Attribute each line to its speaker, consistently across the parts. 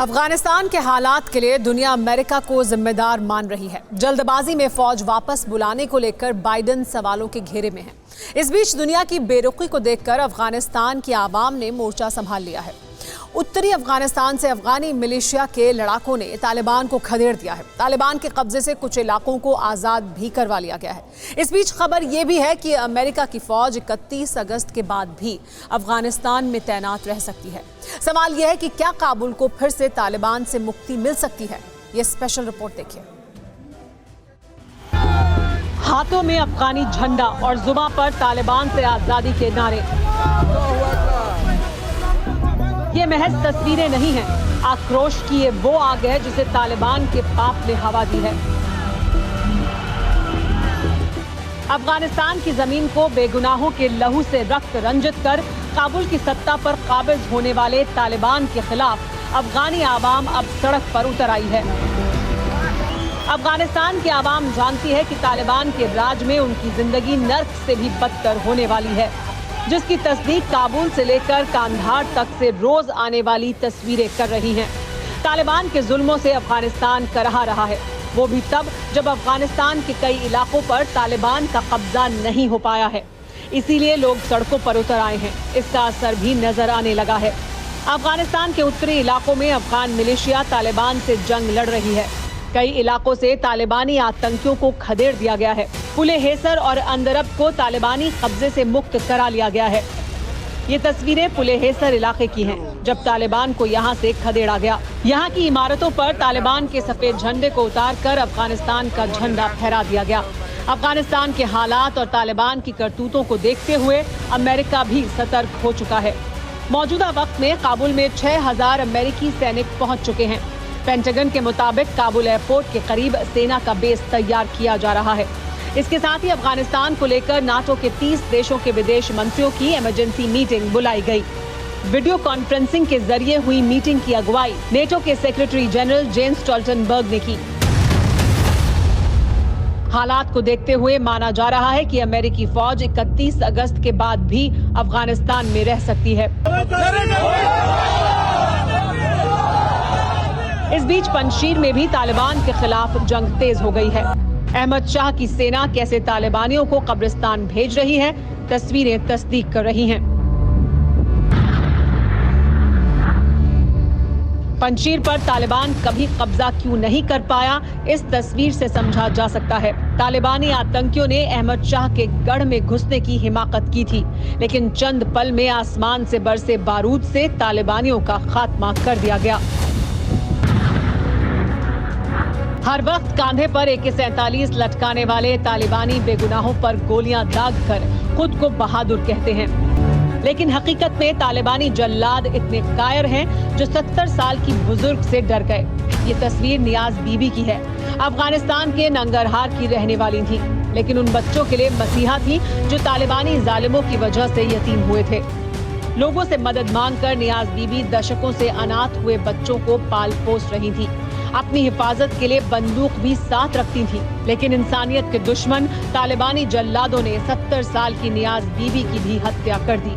Speaker 1: अफगानिस्तान के हालात के लिए दुनिया अमेरिका को जिम्मेदार मान रही है। जल्दबाजी में फौज वापस बुलाने को लेकर बाइडेन सवालों के घेरे में है। इस बीच दुनिया की बेरुखी को देखकर अफगानिस्तान की आवाम ने मोर्चा संभाल लिया है। उत्तरी अफगानिस्तान से अफगानी मिलिशिया के लड़ाकों ने तालिबान को खदेड़ दिया है। तालिबान के कब्जे से कुछ इलाकों को आज़ाद भी करवा लिया गया है। इस बीच खबर यह भी है कि अमेरिका की फौज 31 अगस्त के बाद भी अफगानिस्तान में तैनात रह सकती है। सवाल यह है कि क्या काबुल को फिर से तालिबान से मुक्ति मिल सकती है? ये स्पेशल रिपोर्ट देखिए। हाथों में अफगानी झंडा और जुबां पर तालिबान से आजादी के नारे। ये महज तस्वीरें नहीं हैं, आक्रोश की ये वो आग है जिसे तालिबान के पाप ने हवा दी है। अफगानिस्तान की जमीन को बेगुनाहों के लहू से रक्त रंजित कर काबुल की सत्ता पर काबिज होने वाले तालिबान के खिलाफ अफगानी आवाम अब सड़क पर उतर आई है। अफगानिस्तान की आवाम जानती है कि तालिबान के राज में उनकी जिंदगी नर्क से भी बदतर होने वाली है, जिसकी तस्दीक काबुल से लेकर कांधार तक से रोज आने वाली तस्वीरें कर रही हैं। तालिबान के जुल्मों से अफगानिस्तान करहा रहा है, वो भी तब जब अफगानिस्तान के कई इलाकों पर तालिबान का कब्जा नहीं हो पाया है। इसीलिए लोग सड़कों पर उतर आए हैं। इसका असर भी नजर आने लगा है। अफगानिस्तान के उत्तरी इलाकों में अफगान मिलिशिया तालिबान से जंग लड़ रही है। कई इलाकों से तालिबानी आतंकियों को खदेड़ दिया गया है। पुले हेसर और अंदरब को तालिबानी कब्जे से मुक्त करा लिया गया है। ये तस्वीरें पुले हेसर इलाके की हैं, जब तालिबान को यहाँ से खदेड़ा गया। यहाँ की इमारतों पर तालिबान के सफेद झंडे को उतारकर अफगानिस्तान का झंडा फहरा दिया गया। अफगानिस्तान के हालात और तालिबान की करतूतों को देखते हुए अमेरिका भी सतर्क हो चुका है। मौजूदा वक्त में काबुल में 6000 अमेरिकी सैनिक पहुँच चुके हैं। पेंटागन के मुताबिक काबुल एयरपोर्ट के करीब सेना का बेस तैयार किया जा रहा है। इसके साथ ही अफगानिस्तान को लेकर नाटो के 30 देशों के विदेश मंत्रियों की इमरजेंसी मीटिंग बुलाई गई। वीडियो कॉन्फ्रेंसिंग के जरिए हुई मीटिंग की अगुवाई नेटो के सेक्रेटरी जनरल जेन्स स्टोल्टनबर्ग ने की। हालात को देखते हुए माना जा रहा है कि अमेरिकी फौज 31 अगस्त के बाद भी अफगानिस्तान में रह सकती है। इस बीच पंजशीर में भी तालिबान के खिलाफ जंग तेज हो गई है। अहमद शाह की सेना कैसे तालिबानियों को कब्रिस्तान भेज रही है, तस्वीरें तस्दीक कर रही हैं। पंजशीर पर तालिबान कभी कब्जा क्यों नहीं कर पाया, इस तस्वीर से समझा जा सकता है। तालिबानी आतंकियों ने अहमद शाह के गढ़ में घुसने की हिमाकत की थी, लेकिन चंद पल में आसमान से बरसे बारूद से तालिबानियों का खात्मा कर दिया गया। हर वक्त कांधे पर AK-47 लटकाने वाले तालिबानी बेगुनाहों पर गोलियां दागकर खुद को बहादुर कहते हैं, लेकिन हकीकत में तालिबानी जल्लाद इतने कायर हैं जो 70 साल की बुजुर्ग से डर गए। ये तस्वीर नियाज बीबी की है। अफगानिस्तान के नंगरहार की रहने वाली थी, लेकिन उन बच्चों के लिए मसीहा थी जो तालिबानी जालिमों की वजह से यतीम हुए थे। लोगों से मदद मांगकर नियाज बीबी दशकों से अनाथ हुए बच्चों को पाल पोस रही थी। अपनी हिफाजत के लिए बंदूक भी साथ रखती थी, लेकिन इंसानियत के दुश्मन तालिबानी जल्लादों ने 70 साल की नियाज बीबी की भी हत्या कर दी।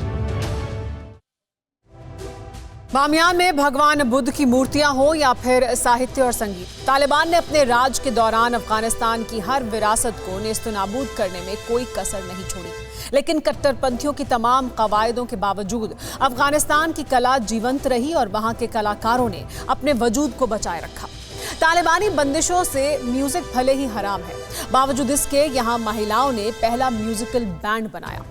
Speaker 1: बामियान में भगवान बुद्ध की मूर्तियां हो या फिर साहित्य और संगीत, तालिबान ने अपने राज के दौरान अफगानिस्तान की हर विरासत को नेस्तनाबूद करने में कोई कसर नहीं छोड़ी। लेकिन कट्टरपंथियों की तमाम कवायदों के बावजूद अफगानिस्तान की कला जीवंत रही और वहां के कलाकारों ने अपने वजूद को बचाए रखा। तालिबानी बंदिशों से म्यूजिक भले ही हराम है, बावजूद इसके यहाँ महिलाओं ने पहला म्यूजिकल बैंड बनाया।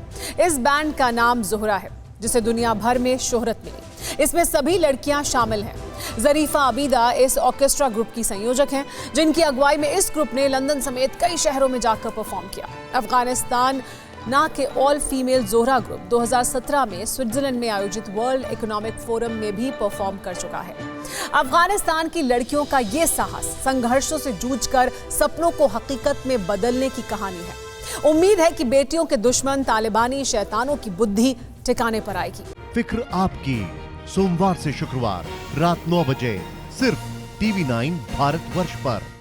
Speaker 1: इस बैंड का नाम ज़ोहरा है, जिसे दुनिया भर में शोहरत मिली। इसमें सभी लड़कियां शामिल हैं। जरीफा अबीदा इस ऑर्केस्ट्रा ग्रुप की संयोजक हैं, जिनकी अगुवाई में इस ग्रुप ने लंदन समेत कई शहरों में जाकर परफॉर्म किया। अफगानिस्तान ना के ऑल फीमेल ज़ोहरा ग्रुप 2017 में स्विट्जरलैंड में आयोजित वर्ल्ड इकोनॉमिक फोरम में भी परफॉर्म कर चुका है। अफगानिस्तान की लड़कियों का ये साहस संघर्षों से जूझकर सपनों को हकीकत में बदलने की कहानी है। उम्मीद है कि बेटियों के दुश्मन तालिबानी शैतानों की बुद्धि ठिकाने पर आएगी।
Speaker 2: फिक्र आपकी, सोमवार से शुक्रवार रात 9 बजे सिर्फ TV9 भारतवर्ष पर।